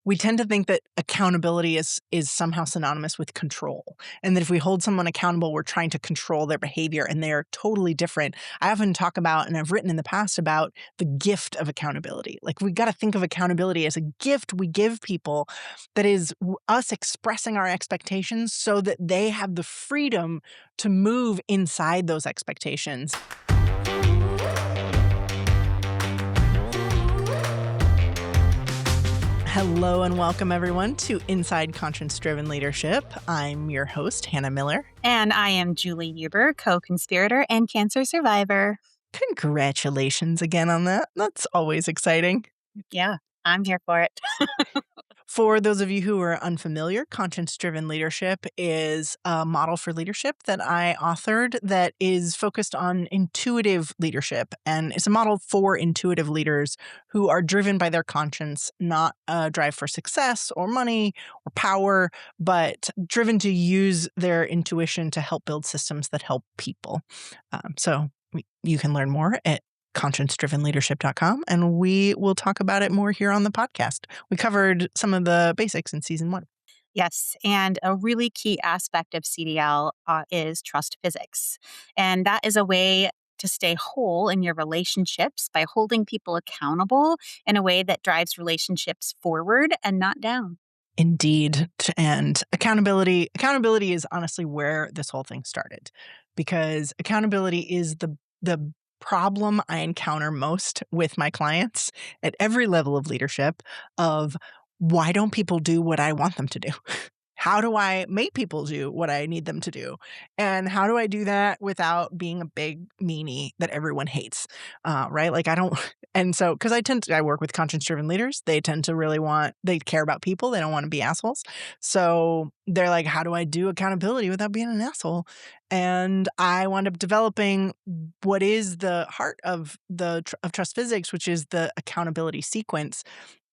we tend to think that accountability is somehow synonymous with control. And that if we hold someone accountable, we're trying to control their behavior, and they're totally different. I often talk about, and I've written in the past about the gift of accountability. Like, we got to think of accountability as a gift we give people that is us expressing our expectations so that they have the freedom to move inside those expectations. Hello and welcome, everyone, to Inside Conscience-Driven Leadership. I'm your host, Hanna Miller. And I am Julie Euber, co-conspirator and cancer survivor. Congratulations again on that. That's always exciting. Yeah, I'm here for it. For those of you who are unfamiliar, Conscience-Driven Leadership is a model for leadership that I authored that is focused on intuitive leadership. And it's a model for intuitive leaders who are driven by their conscience, not a drive for success or money or power, but driven to use their intuition to help build systems that help people. So you can learn more at conscience-drivenleadership.com, and we will talk about it more here on the podcast. We covered some of the basics in season 1. Yes, and a really key aspect of CDL is trust physics. And that is a way to stay whole in your relationships by holding people accountable in a way that drives relationships forward and not down. Indeed. And accountability is honestly where this whole thing started, because accountability is the problem I encounter most with my clients at every level of leadership of why don't people do what I want them to do? How do I make people do what I need them to do? And how do I do that without being a big meanie that everyone hates? Right? Like, I don't, and so, because I work with conscience-driven leaders, they tend to they care about people. They don't want to be assholes. So they're like, how do I do accountability without being an asshole? And I wound up developing what is the heart of trust physics, which is the accountability sequence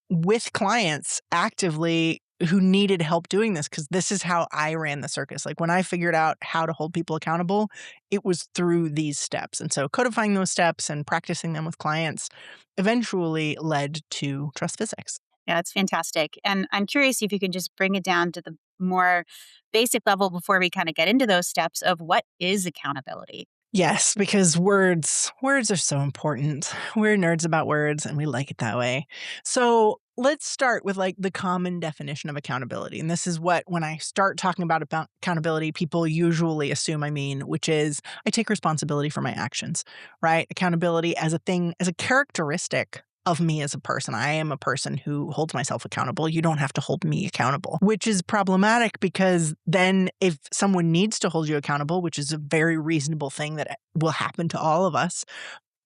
with clients actively who needed help doing this, because this is how I ran the circus. Like, when I figured out how to hold people accountable, it was through these steps. And so codifying those steps and practicing them with clients eventually led to trust physics. Yeah, it's fantastic. And I'm curious if you can just bring it down to the more basic level before we kind of get into those steps of what is accountability. Yes, because words are so important. We're nerds about words, and we like it that way. So let's start with the common definition of accountability. And this is what, when I start talking about accountability, people usually assume I mean, which is I take responsibility for my actions, right? Accountability as a thing, as a characteristic of me as a person. I am a person who holds myself accountable. You don't have to hold me accountable, which is problematic, because then if someone needs to hold you accountable, which is a very reasonable thing that will happen to all of us,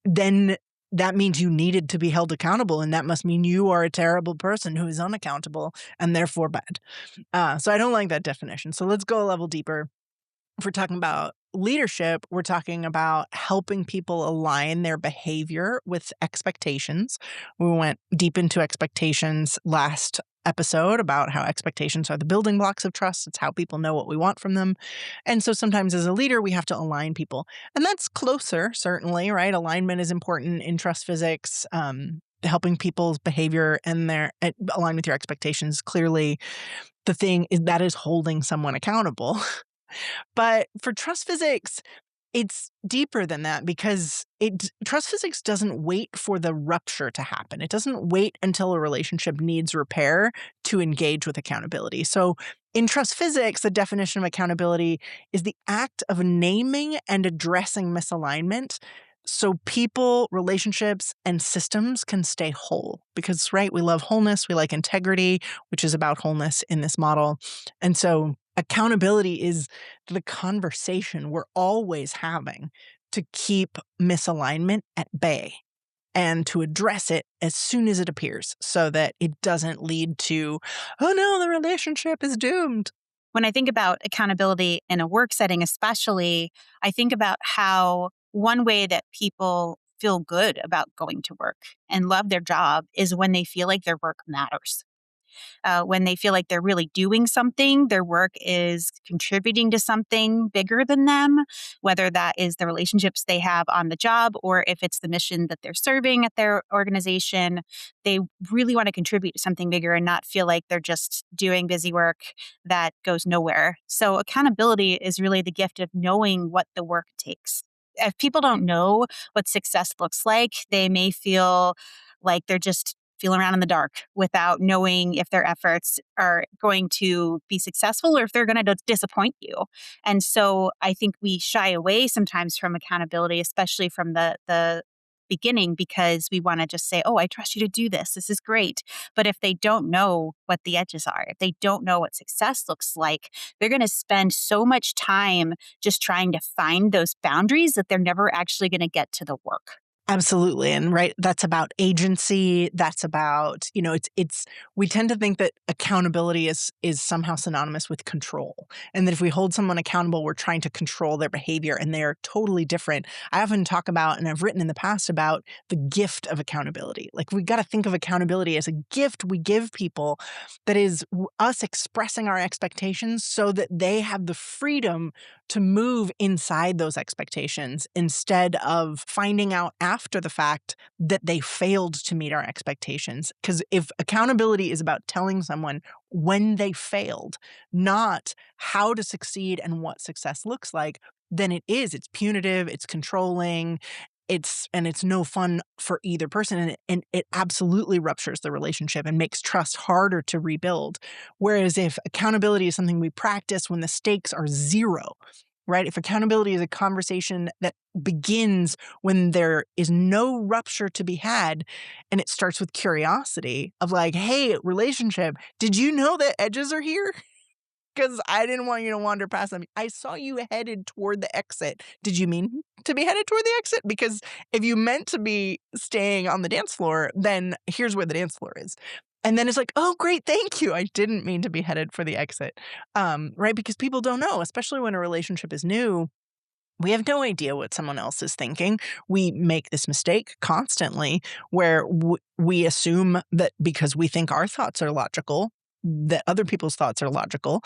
then that means you needed to be held accountable. And that must mean you are a terrible person who is unaccountable and therefore bad. So I don't like that definition. So let's go a level deeper. If we're talking about leadership, we're talking about helping people align their behavior with expectations. We went deep into expectations last episode about how expectations are the building blocks of trust. It's how people know what we want from them. And so sometimes as a leader, we have to align people. And that's closer, certainly, right? Alignment is important in trust physics. Helping people's behavior and their align with your expectations. Clearly, the thing is that is holding someone accountable. But for trust physics, it's deeper than that, because trust physics doesn't wait for the rupture to happen. It doesn't wait until a relationship needs repair to engage with accountability. So in trust physics, the definition of accountability is the act of naming and addressing misalignment so people, relationships, and systems can stay whole. Because, right, we love wholeness. We like integrity, which is about wholeness in this model. And so accountability is the conversation we're always having to keep misalignment at bay and to address it as soon as it appears so that it doesn't lead to, oh no, the relationship is doomed. When I think about accountability in a work setting, especially, I think about how one way that people feel good about going to work and love their job is when they feel like their work matters. when they feel like they're really doing something, their work is contributing to something bigger than them, whether that is the relationships they have on the job or if it's the mission that they're serving at their organization. They really want to contribute to something bigger and not feel like they're just doing busy work that goes nowhere. So, accountability is really the gift of knowing what the work takes. If people don't know what success looks like, they may feel like they're just feeling around in the dark without knowing if their efforts are going to be successful or if they're going to disappoint you. And so I think we shy away sometimes from accountability, especially from the beginning, because we want to just say, "Oh, I trust you to do this. This is great." But if they don't know what the edges are, if they don't know what success looks like, they're going to spend so much time just trying to find those boundaries that they're never actually going to get to the work. Absolutely. And right, that's about agency. That's about, it's we tend to think that accountability is somehow synonymous with control. And that if we hold someone accountable, we're trying to control their behavior, and they're totally different. I often talk about, and I've written in the past about the gift of accountability. Like, we got to think of accountability as a gift we give people that is us expressing our expectations so that they have the freedom to move inside those expectations instead of finding out after the fact that they failed to meet our expectations. Because if accountability is about telling someone when they failed, not how to succeed and what success looks like, then it's punitive, it's controlling, it's no fun for either person, and it absolutely ruptures the relationship and makes trust harder to rebuild. Whereas if accountability is something we practice when the stakes are zero, right? If accountability is a conversation that begins when there is no rupture to be had, and it starts with curiosity of like, "Hey, relationship, did you know that edges are here? Because I didn't want you to wander past them. I saw you headed toward the exit. Did you mean to be headed toward the exit? Because if you meant to be staying on the dance floor, then here's where the dance floor is." And then it's like, "Oh, great, thank you. I didn't mean to be headed for the exit." Right? Because people don't know, especially when a relationship is new. We have no idea what someone else is thinking. We make this mistake constantly where we assume that because we think our thoughts are logical, that other people's thoughts are logical,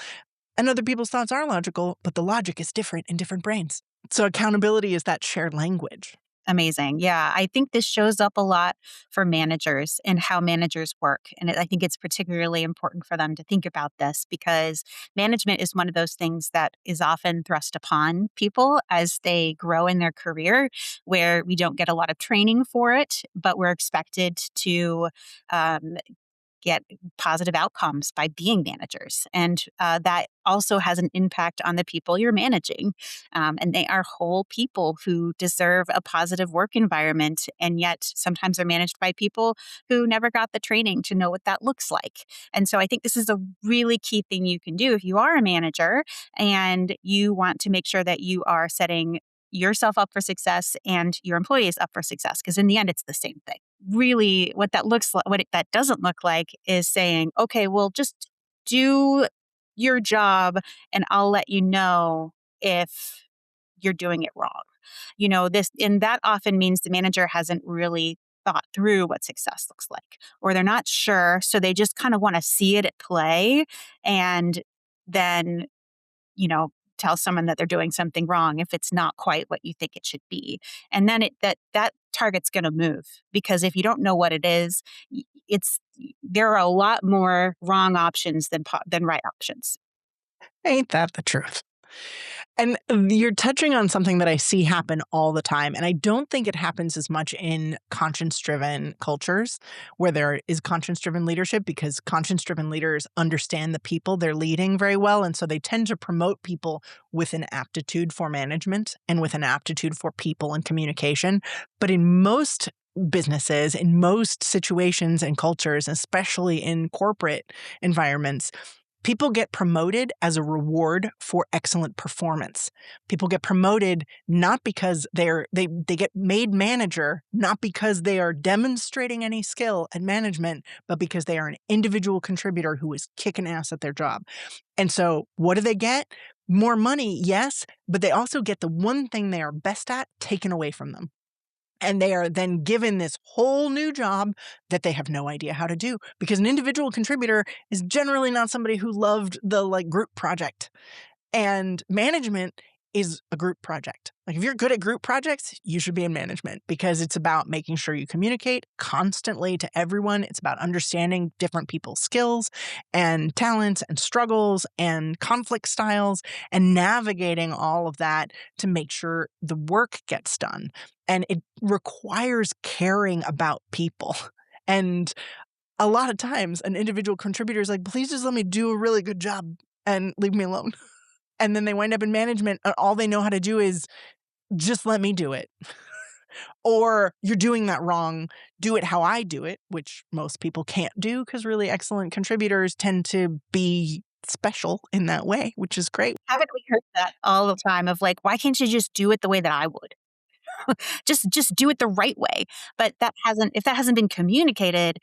and other people's thoughts are logical, but the logic is different in different brains. So accountability is that shared language. Amazing. Yeah, I think this shows up a lot for managers and how managers work. And I think it's particularly important for them to think about this because management is one of those things that is often thrust upon people as they grow in their career, where we don't get a lot of training for it, but we're expected to um, get positive outcomes by being managers. And that also has an impact on the people you're managing. And they are whole people who deserve a positive work environment. And yet sometimes are managed by people who never got the training to know what that looks like. And so I think this is a really key thing you can do if you are a manager and you want to make sure that you are setting yourself up for success and your employees up for success. Because in the end, it's the same thing. Really, what that looks like, that doesn't look like is saying, okay, well, just do your job and I'll let you know if you're doing it wrong. And that often means the manager hasn't really thought through what success looks like, or they're not sure. So they just kind of want to see it at play and then tell someone that they're doing something wrong if it's not quite what you think it should be. And then that target's going to move because if you don't know what it is, there are a lot more wrong options than right options. Ain't that the truth? And you're touching on something that I see happen all the time. And I don't think it happens as much in conscience-driven cultures where there is conscience-driven leadership because conscience-driven leaders understand the people they're leading very well. And so they tend to promote people with an aptitude for management and with an aptitude for people and communication. But in most businesses, in most situations and cultures, especially in corporate environments, people get promoted as a reward for excellent performance. People get promoted not because they get made manager, not because they are demonstrating any skill at management, but because they are an individual contributor who is kicking ass at their job. And so what do they get? More money, yes, but they also get the one thing they are best at taken away from them. And they are then given this whole new job that they have no idea how to do, because an individual contributor is generally not somebody who loved the like group project. And management is a group project. Like if you're good at group projects, you should be in management, because it's about making sure you communicate constantly to everyone. It's about understanding different people's skills and talents and struggles and conflict styles and navigating all of that to make sure the work gets done. And it requires caring about people. And a lot of times an individual contributor is like, please just let me do a really good job and leave me alone. And then they wind up in management, and all they know how to do is just let me do it. Or you're doing that wrong, do it how I do it, which most people can't do, because really excellent contributors tend to be special in that way, which is great. Haven't we heard that all the time of like, why can't you just do it the way that I would? Just do it the right way. But that hasn't if that hasn't been communicated,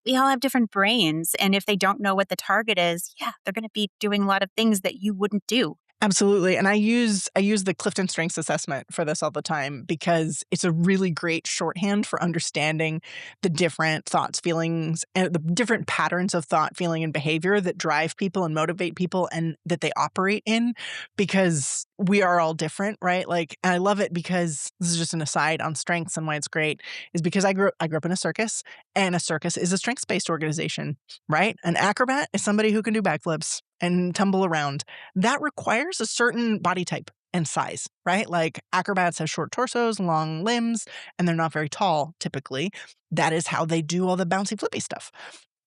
we all have different brains. And if they don't know what the target is, yeah, they're going to be doing a lot of things that you wouldn't do. Absolutely. And I use the CliftonStrengths assessment for this all the time, because it's a really great shorthand for understanding the different thoughts, feelings, and the different patterns of thought, feeling, and behavior that drive people and motivate people and that they operate in, because we are all different, right? Like, and I love it because this is just an aside on strengths and why it's great, is because I grew up in a circus, and a circus is a strengths-based organization, right? An acrobat is somebody who can do backflips and tumble around. That requires a certain body type and size, right? Like acrobats have short torsos, long limbs, and they're not very tall typically. That is how they do all the bouncy flippy stuff.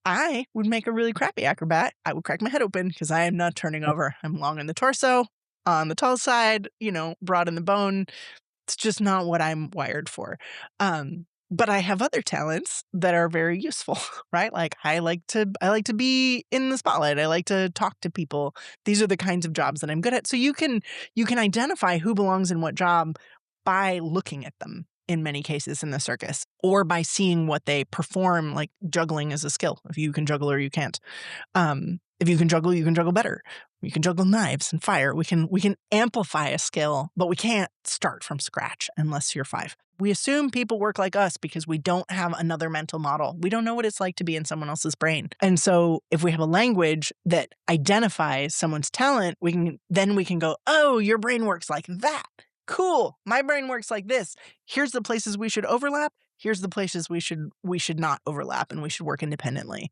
I would make a really crappy acrobat. I would crack my head open because I am not turning over. I'm long in the torso, on the tall side, broad in the bone. It's just not what I'm wired for. But I have other talents that are very useful, right? Like I like to be in the spotlight. I like to talk to people. These are the kinds of jobs that I'm good at. So you can identify who belongs in what job by looking at them in many cases in the circus, or by seeing what they perform. Like juggling is a skill. If you can juggle or you can't. If you can juggle better. You can juggle knives and fire. We can amplify a skill, but we can't start from scratch unless you're 5. We assume people work like us because we don't have another mental model. We don't know what it's like to be in someone else's brain. And so if we have a language that identifies someone's talent, we can go, oh, your brain works like that. Cool. My brain works like this. Here's the places we should overlap. Here's the places we should not overlap, and we should work independently.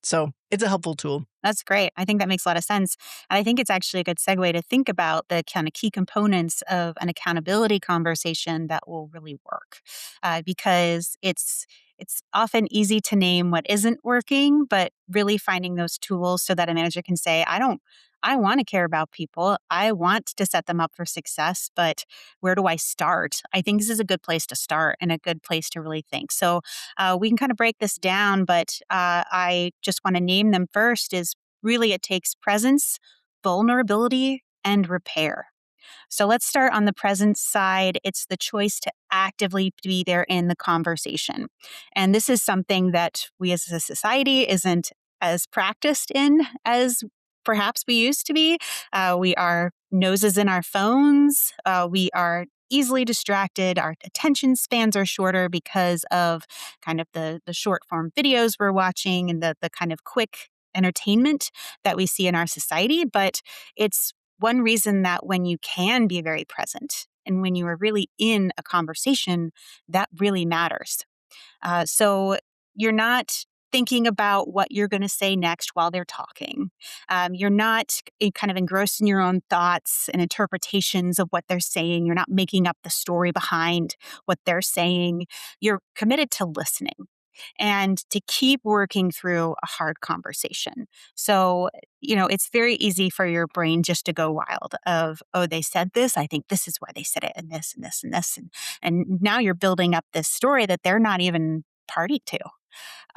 So it's a helpful tool. That's great. I think that makes a lot of sense. And I think it's actually a good segue to think about the kind of key components of an accountability conversation that will really work. Because it's often easy to name what isn't working, but really finding those tools so that a manager can say, I want to care about people. I want to set them up for success, but where do I start? I think this is a good place to start and a good place to really think. So we can kind of break this down, but I just want to name them first is really it takes presence, vulnerability, and repair. So let's start on the presence side. It's the choice to actively be there in the conversation. And this is something that we as a society isn't as practiced in as perhaps we used to be. We are noses in our phones. We are easily distracted. Our attention spans are shorter because of kind of the short form videos we're watching and the kind of quick entertainment that we see in our society. But it's one reason that when you can be very present and when you are really in a conversation, that really matters. So you're not thinking about what you're going to say next while they're talking. You're not kind of engrossed in your own thoughts and interpretations of what they're saying. You're not making up the story behind what they're saying. You're committed to listening and to keep working through a hard conversation. So, it's very easy for your brain just to go wild of, oh, they said this. I think this is why they said it and this and this and this. And now you're building up this story that they're not even party to.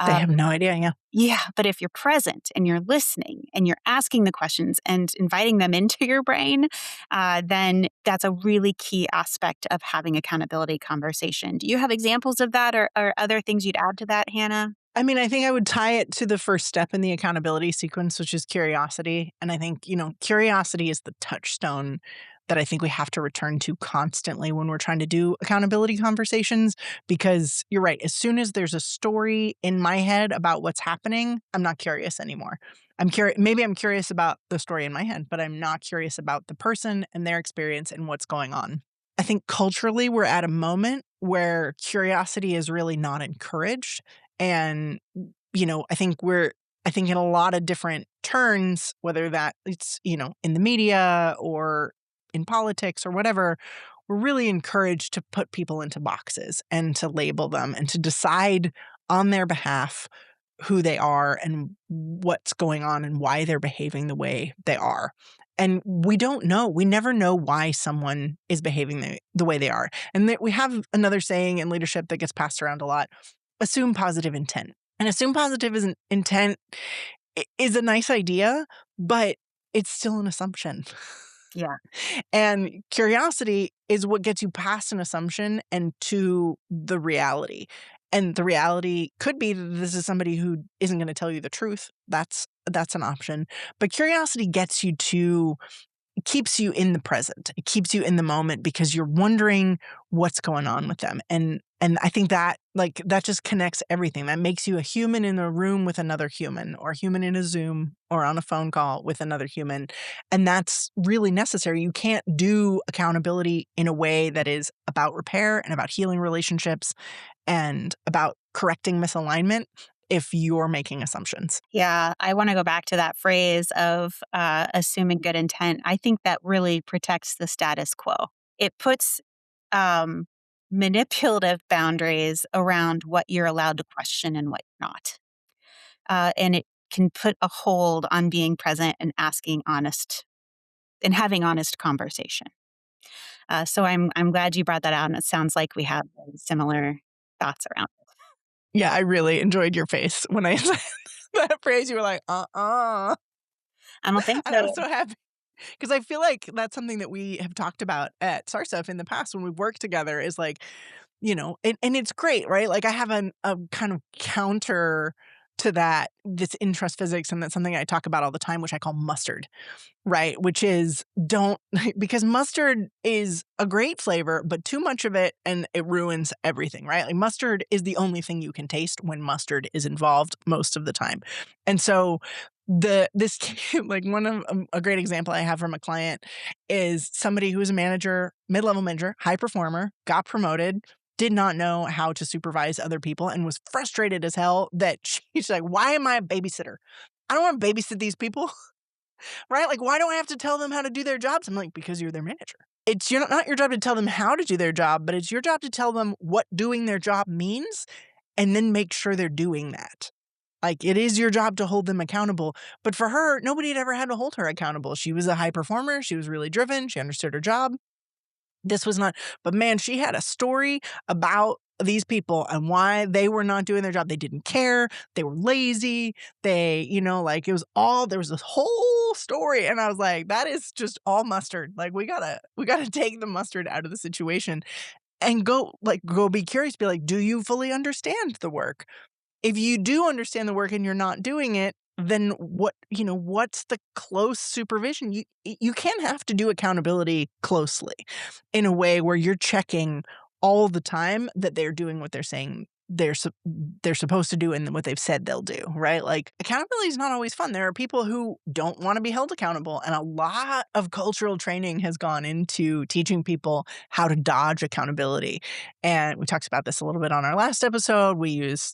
They have no idea. Yeah. Yeah, but if you're present and you're listening and you're asking the questions and inviting them into your brain, then that's a really key aspect of having accountability conversation. Do you have examples of that or other things you'd add to that, Hannah? I mean, I think I would tie it to the first step in the accountability sequence, which is curiosity. And I think, curiosity is the touchstone that I think we have to return to constantly when we're trying to do accountability conversations, because you're right. As soon as there's a story in my head about what's happening, I'm not curious anymore. I'm curious. Maybe I'm curious about the story in my head, but I'm not curious about the person and their experience and what's going on. I think culturally, we're at a moment where curiosity is really not encouraged. And, I think in a lot of different turns, whether that it's, in the media or in politics or whatever, we're really encouraged to put people into boxes and to label them and to decide on their behalf who they are and what's going on and why they're behaving the way they are. And we don't know. We never know why someone is behaving the way they are. And we have another saying in leadership that gets passed around a lot: assume positive intent. And assume positive intent is a nice idea, but it's still an assumption. Yeah. And curiosity is what gets you past an assumption and to the reality. And the reality could be that this is somebody who isn't going to tell you the truth. That's an option. But curiosity gets you to it keeps you in the present. It keeps you in the moment because you're wondering what's going on with them. And I think that that just connects everything. That makes you a human in a room with another human, or a human in a Zoom or on a phone call with another human. And that's really necessary. You can't do accountability in a way that is about repair and about healing relationships and about correcting misalignment if you're making assumptions. Yeah, I want to go back to that phrase of assuming good intent. I think that really protects the status quo. It puts um, manipulative boundaries around what you're allowed to question and what you're not. And it can put a hold on being present and asking honest and having honest conversation. So I'm glad you brought that out, and it sounds like we have very similar thoughts around it. Yeah, I really enjoyed your face when I said that phrase. You were like, uh-uh. I don't think And I was so. so happy because I feel like that's something that we have talked about at Sarsuff in the past when we've worked together is like, and it's great, right? Like I have a kind of counter to that that's in trust physics, and that's something I talk about all the time, which I call mustard. Right, which is don't because mustard is a great flavor, but too much of it and it ruins everything, right? Like mustard is the only thing you can taste when mustard is involved most of the time. And so this like one of a great example I have from a client is somebody who was a manager, mid-level manager, high performer, got promoted, did not know how to supervise other people and was frustrated as hell that she's like, "Why am I a babysitter? I don't want to babysit these people." Right? Like, why do I have to tell them how to do their jobs? I'm like, because you're their manager. It's not your job to tell them how to do their job, but it's your job to tell them what doing their job means and then make sure they're doing that. Like, it is your job to hold them accountable. But for her, nobody had ever had to hold her accountable. She was a high performer. She was really driven. She understood her job. This was not, but man, she had a story about these people and why they were not doing their job. They didn't care. They were lazy. Like it was there was this whole story. And I was like, that is just all mustard. Like we gotta take the mustard out of the situation and go be curious, be like, do you fully understand the work? If you do understand the work and you're not doing it, then what's the close supervision? You can't have to do accountability closely in a way where you're checking all the time that they're doing what they're saying they're supposed to do and what they've said they'll do, right? Like accountability is not always fun. There are people who don't want to be held accountable, and a lot of cultural training has gone into teaching people how to dodge accountability. And we talked about this a little bit on our last episode.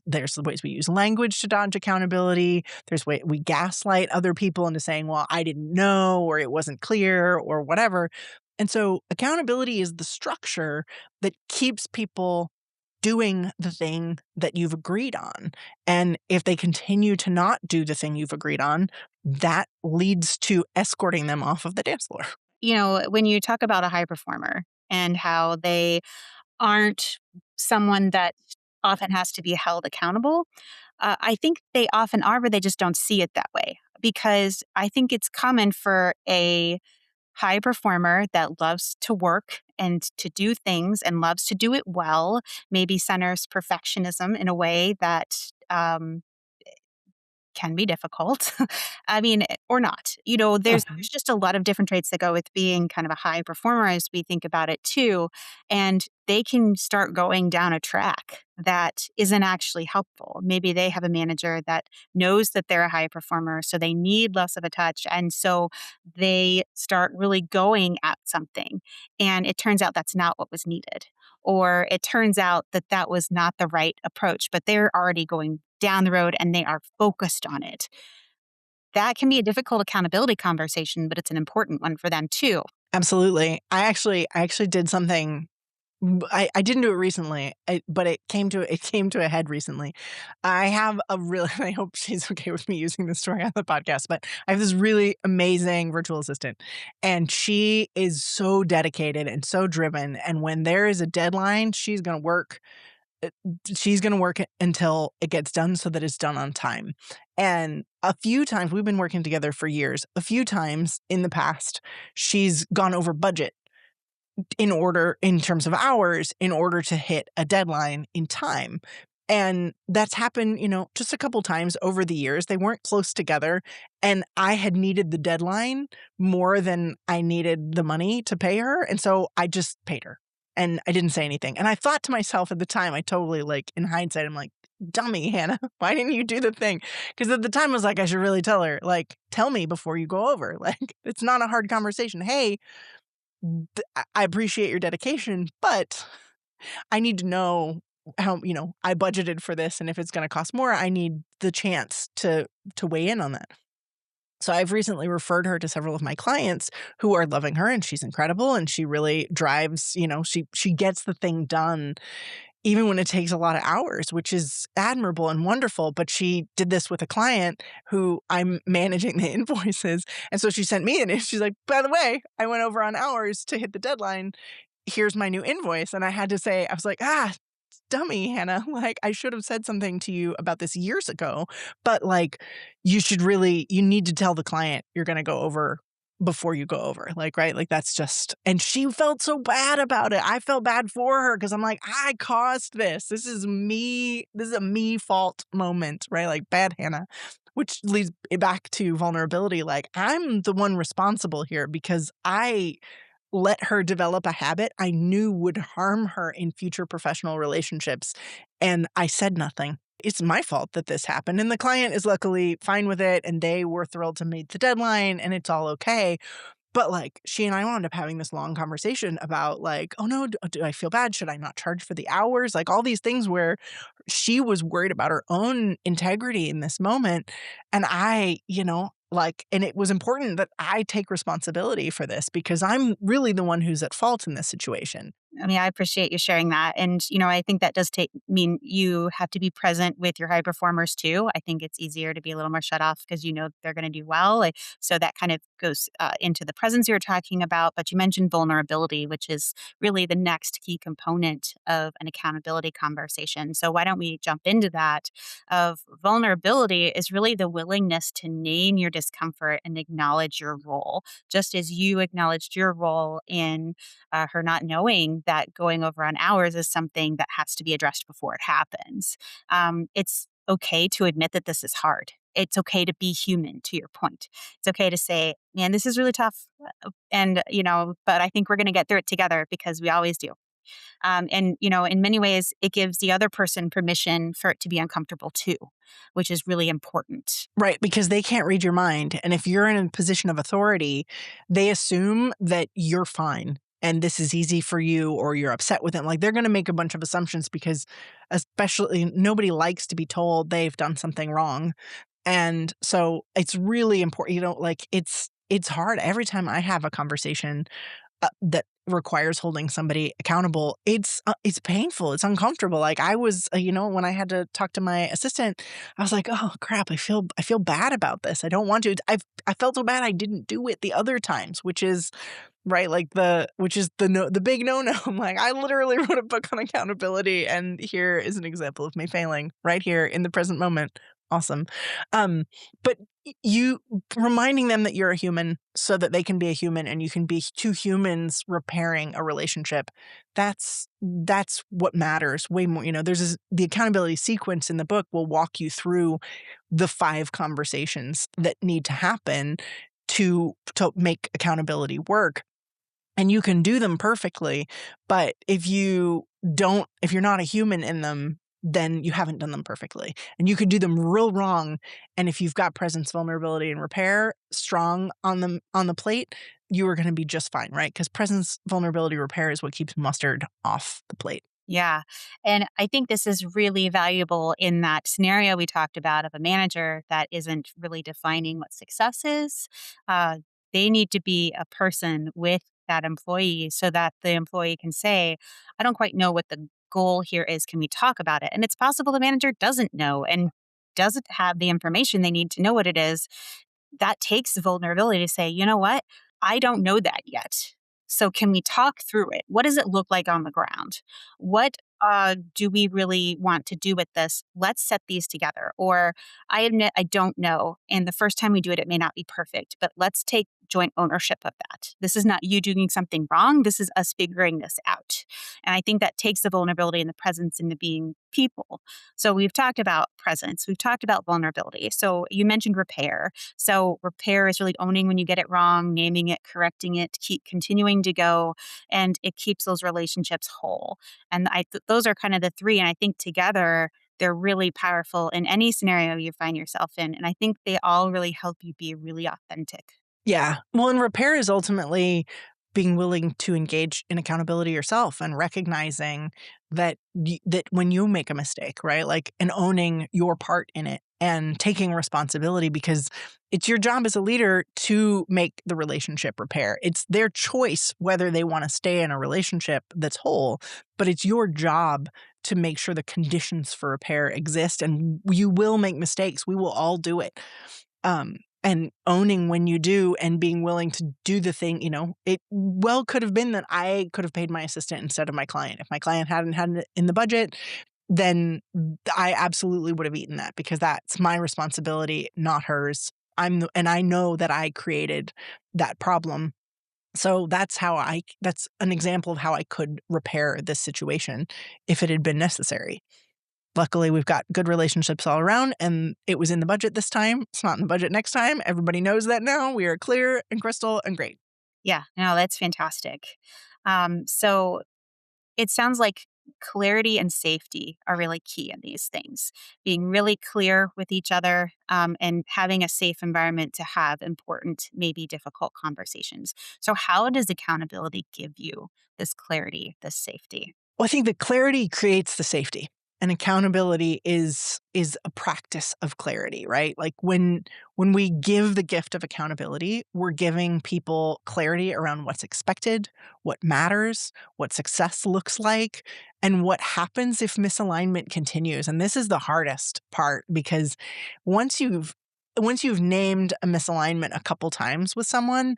There's the ways we use language to dodge accountability. There's way we gaslight other people into saying, well, I didn't know, or it wasn't clear, or whatever. And so accountability is the structure that keeps people doing the thing that you've agreed on. And if they continue to not do the thing you've agreed on, that leads to escorting them off of the dance floor. When you talk about a high performer and how they aren't someone that often has to be held accountable, I think they often are, but they just don't see it that way. Because I think it's common for a high performer that loves to work and to do things and loves to do it well, maybe centers perfectionism in a way that can be difficult. I mean, or not. There's Mhm. just a lot of different traits that go with being kind of a high performer as we think about it too. And they can start going down a track that isn't actually helpful. Maybe they have a manager that knows that they're a high performer, so they need less of a touch. And so they start really going at something. And it turns out that's not what was needed. Or it turns out that that was not the right approach, but they're already going down the road and they are focused on it. That can be a difficult accountability conversation, but it's an important one for them too. Absolutely. I actually did something. I didn't do it recently, but it came to a head recently. I have a really I hope she's okay with me using this story on the podcast, but I have this really amazing virtual assistant, and she is so dedicated and so driven, and when there is a deadline, uh, she's gonna work it until it gets done so that it's done on time. And a few times we've been working together for years. A few times in the past, she's gone over budget in terms of hours in order to hit a deadline in time. And that's happened, just a couple times over the years. They weren't close together, and I had needed the deadline more than I needed the money to pay her, and so I just paid her, and I didn't say anything. And I thought to myself at the time, I totally, like, in hindsight, I'm like, "Dummy, Hannah, why didn't you do the thing?" Because at the time, I was like, "I should really tell her, like, tell me before you go over." Like, it's not a hard conversation. "Hey, I appreciate your dedication, but I need to know how, I budgeted for this, and if it's gonna cost more, I need the chance to weigh in on that." So I've recently referred her to several of my clients who are loving her, and she's incredible, and she really drives, she gets the thing done even when it takes a lot of hours, which is admirable and wonderful. But she did this with a client who I'm managing the invoices. And so she sent me she's like, "By the way, I went over on hours to hit the deadline. Here's my new invoice." And I had to say, I was like, dummy, Hannah. Like, I should have said something to you about this years ago, but like, you need to tell the client you're going to go over before you go over. Like, right. Like, that's just, and she felt so bad about it. I felt bad for her because I'm like, I caused this. This is me. This is a me fault moment, right? Like, bad Hannah, which leads it back to vulnerability. Like, I'm the one responsible here because I let her develop a habit I knew would harm her in future professional relationships, and I said nothing. It's my fault that this happened, and the client is luckily fine with it, and they were thrilled to meet the deadline, and it's all okay. But, like, she and I wound up having this long conversation about, like, "Oh, no, do I feel bad? Should I not charge for the hours?" Like, all these things where she was worried about her own integrity in this moment, and and it was important that I take responsibility for this because I'm really the one who's at fault in this situation. I mean, I appreciate you sharing that. And, I think that does mean you have to be present with your high performers too. I think it's easier to be a little more shut off because you know they're going to do well. So that kind of goes into the presence you were talking about. But you mentioned vulnerability, which is really the next key component of an accountability conversation. So why don't we jump into that? Of vulnerability is really the willingness to name your discomfort and acknowledge your role, just as you acknowledged your role in her not knowing that going over on hours is something that has to be addressed before it happens. It's okay to admit that this is hard. It's okay to be human, to your point. It's okay to say, man, this is really tough. But I think we're going to get through it together because we always do. In many ways, it gives the other person permission for it to be uncomfortable too, which is really important. Right, because they can't read your mind, and if you're in a position of authority, they assume that you're fine, and this is easy for you, or you're upset with them. Like, they're gonna make a bunch of assumptions because especially nobody likes to be told they've done something wrong, and so it's really important, like, it's hard every time I have a conversation that requires holding somebody accountable, it's painful, it's uncomfortable. Like, I was, when I had to talk to my assistant, I was like, "Oh, crap, I feel bad about this. I don't want to." I felt so bad I didn't do it the other times, which is right, like, which is the big no-no. I'm like, I literally wrote a book on accountability, and here is an example of me failing right here in the present moment Awesome. Um, but you reminding them that you're a human so that they can be a human and you can be two humans repairing a relationship. That's what matters way more. The accountability sequence in the book will walk you through the 5 conversations that need to happen to make accountability work. And you can do them perfectly, but if you're not a human in them, then you haven't done them perfectly. And you could do them real wrong, and if you've got presence, vulnerability, and repair strong on the plate, you are gonna be just fine, right? Because presence, vulnerability, repair is what keeps mustard off the plate. Yeah. And I think this is really valuable in that scenario we talked about of a manager that isn't really defining what success is. Uh, they need to be a person with that employee so that the employee can say, I don't quite know what the goal here is. Can we talk about it? And it's possible the manager doesn't know and doesn't have the information they need to know what it is. That takes vulnerability to say, you know what? I don't know that yet. So can we talk through it? What does it look like on the ground? What do we really want to do with this? Let's set these together. Or I admit I don't know. And the first time we do it, it may not be perfect, but let's take joint ownership of that. This is not you doing something wrong. This is us figuring this out. And I think that takes the vulnerability and the presence into being people. So we've talked about presence, we've talked about vulnerability. So you mentioned repair. So repair is really owning when you get it wrong, naming it, correcting it, keep continuing to go, and it keeps those relationships whole. And those are kind of the 3. And I think together they're really powerful in any scenario you find yourself in. And I think they all really help you be really authentic. Yeah. Well, and repair is ultimately being willing to engage in accountability yourself and recognizing that when you make a mistake, right? Like, and owning your part in it and taking responsibility, because it's your job as a leader to make the relationship repair. It's their choice whether they want to stay in a relationship that's whole, but it's your job to make sure the conditions for repair exist. And you will make mistakes. We will all do it. And owning when you do and being willing to do the thing, it well could have been that I could have paid my assistant instead of my client. If my client hadn't had it in the budget, then I absolutely would have eaten that, because that's my responsibility, not hers. And I know that I created that problem. So that's an example of how I could repair this situation if it had been necessary. Luckily, we've got good relationships all around, and it was in the budget this time. It's not in the budget next time. Everybody knows that now. We are clear and crystal and great. Yeah, no, that's fantastic. So it sounds like clarity and safety are really key in these things. Being really clear with each other and having a safe environment to have important, maybe difficult conversations. So, how does accountability give you this clarity, this safety? Well, I think the clarity creates the safety, and accountability is a practice of clarity, right? Like, when we give the gift of accountability, we're giving people clarity around what's expected, what matters, what success looks like, and what happens if misalignment continues. And this is the hardest part, because once you've named a misalignment a couple times with someone,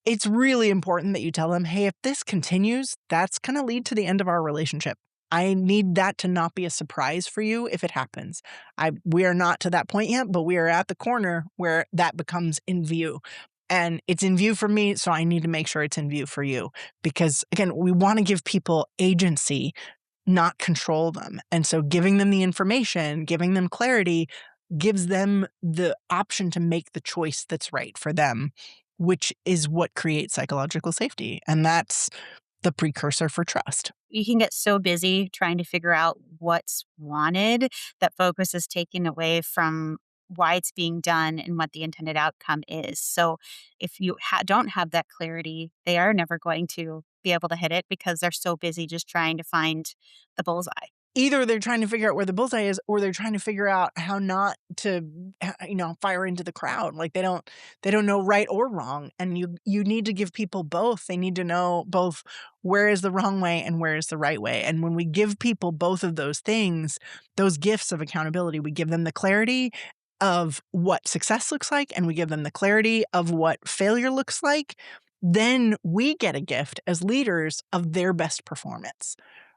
it's really important that you tell them, hey, if this continues, that's going to lead to the end of our relationship. I need that to not be a surprise for you if it happens. We are not to that point yet, but we are at the corner where that becomes in view. And it's in view for me, so I need to make sure it's in view for you. Because again, we want to give people agency, not control them. And so giving them the information, giving them clarity, gives them the option to make the choice that's right for them, which is what creates psychological safety. And that's the precursor for trust. You can get so busy trying to figure out what's wanted that focus is taken away from why it's being done and what the intended outcome is. So if you don't have that clarity, they are never going to be able to hit it because they're so busy just trying to find the bullseye. Either they're trying to figure out where the bullseye is, or they're trying to figure out how not to, fire into the crowd. Like, they don't know right or wrong. And you need to give people both. They need to know both where is the wrong way and where is the right way. And when we give people both of those things, those gifts of accountability, we give them the clarity of what success looks like, and we give them the clarity of what failure looks like. Then we get a gift as leaders of their best performance.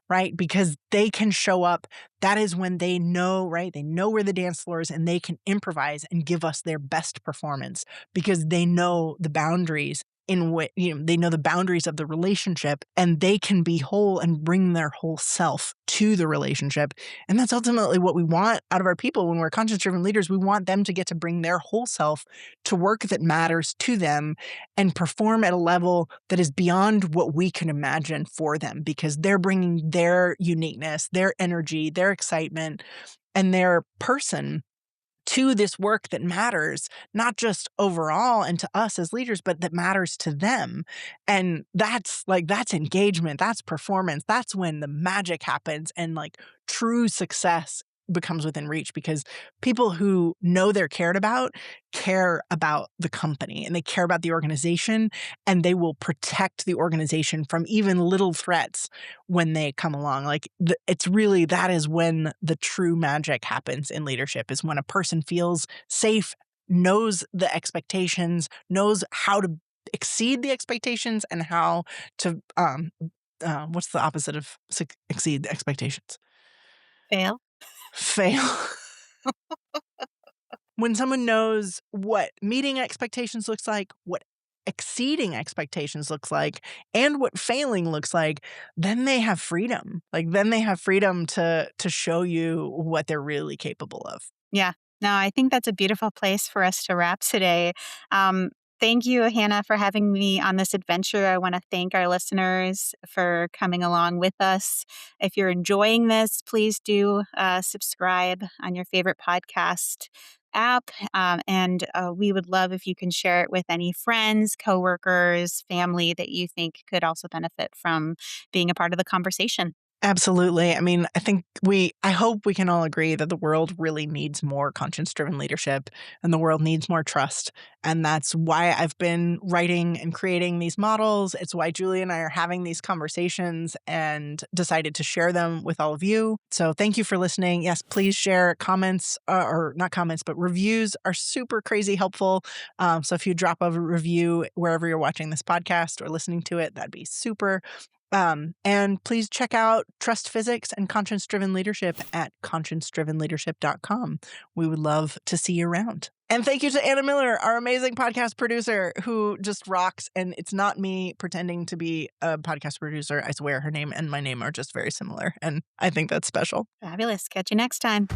right? Because they can show up. That is when they know, right? They know where the dance floor is and they can improvise and give us their best performance because they know the boundaries in which, they know the boundaries of the relationship and they can be whole and bring their whole self to the relationship. And that's ultimately what we want out of our people when we're conscience-driven leaders. We want them to get to bring their whole self to work that matters to them and perform at a level that is beyond what we can imagine for them because they're bringing their uniqueness, their energy, their excitement, and their person to this work that matters, not just overall and to us as leaders, but that matters to them. And that's engagement, that's performance, that's when the magic happens and like true success becomes within reach because people who know they're cared about care about the company and they care about the organization and they will protect the organization from even little threats when they come along. Like it's really, that is when the true magic happens in leadership, is when a person feels safe, knows the expectations, knows how to exceed the expectations and how to, what's the opposite of exceed the expectations? Fail. Fail. When someone knows what meeting expectations looks like, what exceeding expectations looks like, and what failing looks like, then they have freedom. Like then they have freedom to show you what they're really capable of. Yeah. No, I think that's a beautiful place for us to wrap today. Um, Thank you, Hannah, for having me on this adventure. I want to thank our listeners for coming along with us. If you're enjoying this, please do subscribe on your favorite podcast app. And we would love if you can share it with any friends, coworkers, family that you think could also benefit from being a part of the conversation. Absolutely. I mean, I hope we can all agree that the world really needs more conscience-driven leadership and the world needs more trust. And that's why I've been writing and creating these models. It's why Julie and I are having these conversations and decided to share them with all of you. So thank you for listening. Yes, please share comments, or not comments, but reviews are super crazy helpful. So if you drop a review wherever you're watching this podcast or listening to it, that'd be super. And please check out Trust Physics and Conscience Driven Leadership at conscience-drivenleadership.com. We would love to see you around. And thank you to Anna Miller, our amazing podcast producer who just rocks. And it's not me pretending to be a podcast producer. I swear her name and my name are just very similar. And I think that's special. Fabulous. Catch you next time.